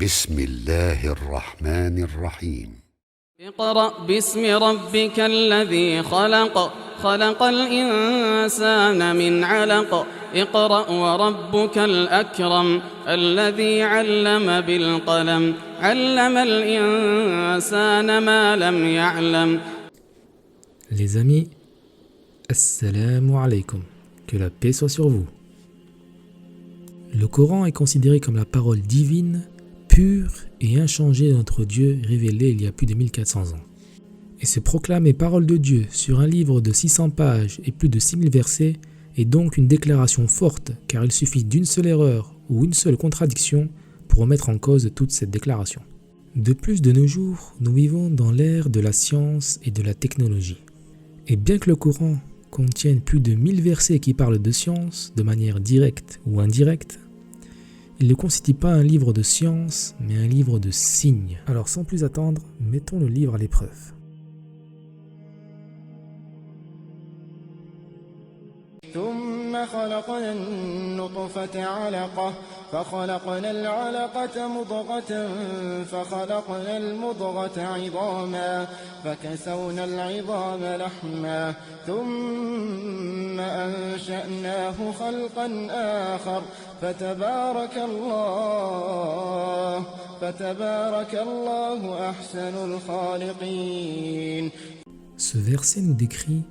بسم الله الرحمن الرحيم اقرأ باسم ربك الذي خلق خلق الإنسان من علق اقرأ وربك الأكرم الذي علم بالقلم علم الإنسان ما لم يعلم. Les amis, assalamu alaikum, que la paix soit sur vous. Le Coran est considéré comme la parole divine, pure et inchangée de notre Dieu révélé il y a plus de 1400 ans. Et se proclamer parole de Dieu sur un livre de 600 pages et plus de 6000 versets est donc une déclaration forte, car il suffit d'une seule erreur ou une seule contradiction pour remettre en cause toute cette déclaration. De plus, de nos jours, nous vivons dans l'ère de la science et de la technologie. Et bien que le Coran contienne plus de 1000 versets qui parlent de science de manière directe ou indirecte, il ne constitue pas un livre de science, mais un livre de signes. Alors sans plus attendre, mettons le livre à l'épreuve. ثم خلقنا النطفة علقة فخلقنا العلقة مضغة فخلقنا المضغة عظاما فكسونا العظام لحما ثم أنشأناه خلقا آخر فتبارك الله أحسن الخالقين. Ce verset nous décrit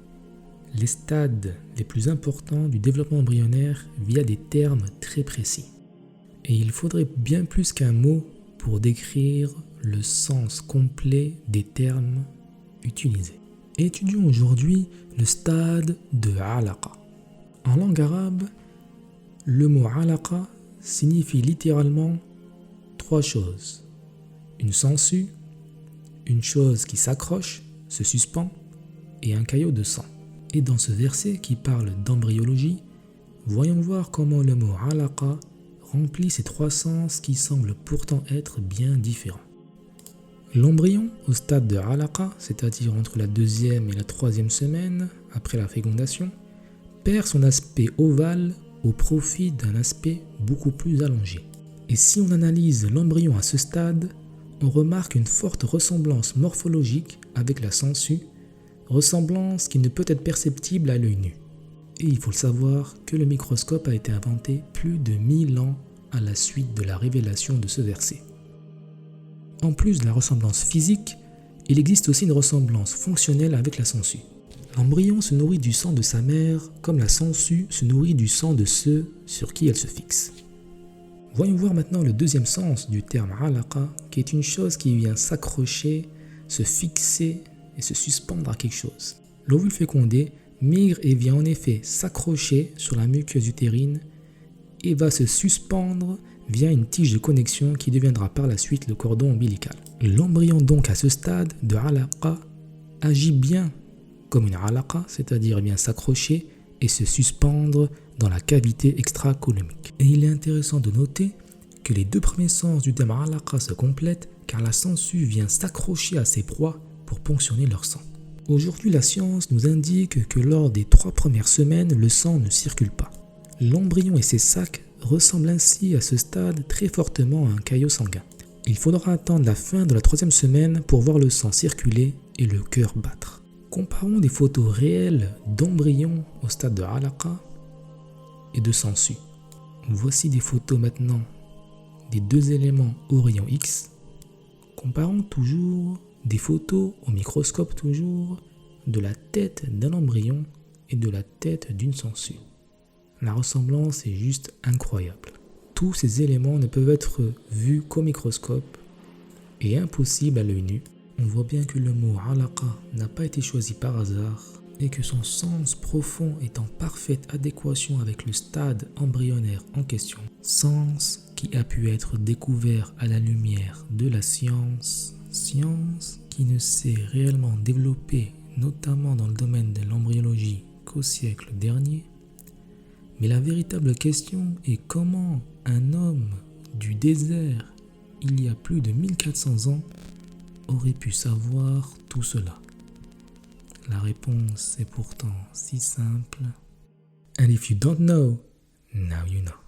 les stades les plus importants du développement embryonnaire via des termes très précis. Et il faudrait bien plus qu'un mot pour décrire le sens complet des termes utilisés. Étudions aujourd'hui le stade de alaqa. En langue arabe, le mot alaqa signifie littéralement trois choses. Une sangsue, une chose qui s'accroche, se suspend, et un caillot de sang. Et dans ce verset qui parle d'embryologie, voyons voir comment le mot alaqa remplit ces trois sens qui semblent pourtant être bien différents. L'embryon au stade de alaqa, c'est-à-dire entre la 2e et la 3e semaine après la fécondation, perd son aspect ovale au profit d'un aspect beaucoup plus allongé. Et si on analyse l'embryon à ce stade, on remarque une forte ressemblance morphologique avec la sangsue, ressemblance qui ne peut être perceptible à l'œil nu. Et il faut le savoir que le microscope a été inventé plus de 1000 ans à la suite de la révélation de ce verset. En plus de la ressemblance physique, il existe aussi une ressemblance fonctionnelle avec la sangsue. L'embryon se nourrit du sang de sa mère comme la sangsue se nourrit du sang de ceux sur qui elle se fixe. Voyons voir maintenant le deuxième sens du terme alaqa, qui est une chose qui vient s'accrocher, se fixer et se suspendre à quelque chose. L'ovule fécondé migre et vient en effet s'accrocher sur la muqueuse utérine et va se suspendre via une tige de connexion qui deviendra par la suite le cordon ombilical. L'embryon donc à ce stade de alaqa agit bien comme une alaqa, c'est-à-dire bien s'accrocher et se suspendre dans la cavité extra-columique. Et il est intéressant de noter que les deux premiers sens du terme alaqa se complètent car la sangsue vient s'accrocher à ses proies pour ponctionner leur sang. Aujourd'hui, la science nous indique que lors des 3 premières semaines, le sang ne circule pas. L'embryon et ses sacs ressemblent ainsi à ce stade très fortement à un caillot sanguin. Il faudra attendre la fin de la 3e semaine pour voir le sang circuler et le cœur battre. Comparons des photos réelles d'embryons au stade de alaqa et de sangsue. Voici des photos maintenant des deux éléments Orion X. Comparons toujours des photos au microscope toujours de la tête d'un embryon et de la tête d'une sangsue. La ressemblance est juste incroyable. Tous ces éléments ne peuvent être vus qu'au microscope et impossibles à l'œil nu. On voit bien que le mot alaqa n'a pas été choisi par hasard et que son sens profond est en parfaite adéquation avec le stade embryonnaire en question. Sens qui a pu être découvert à la lumière de la science qui ne s'est réellement développée notamment dans le domaine de l'embryologie qu'au siècle dernier. Mais la véritable question est comment un homme du désert, il y a plus de 1400 ans, aurait pu savoir tout cela. La réponse est pourtant si simple. And if you don't know, now you know.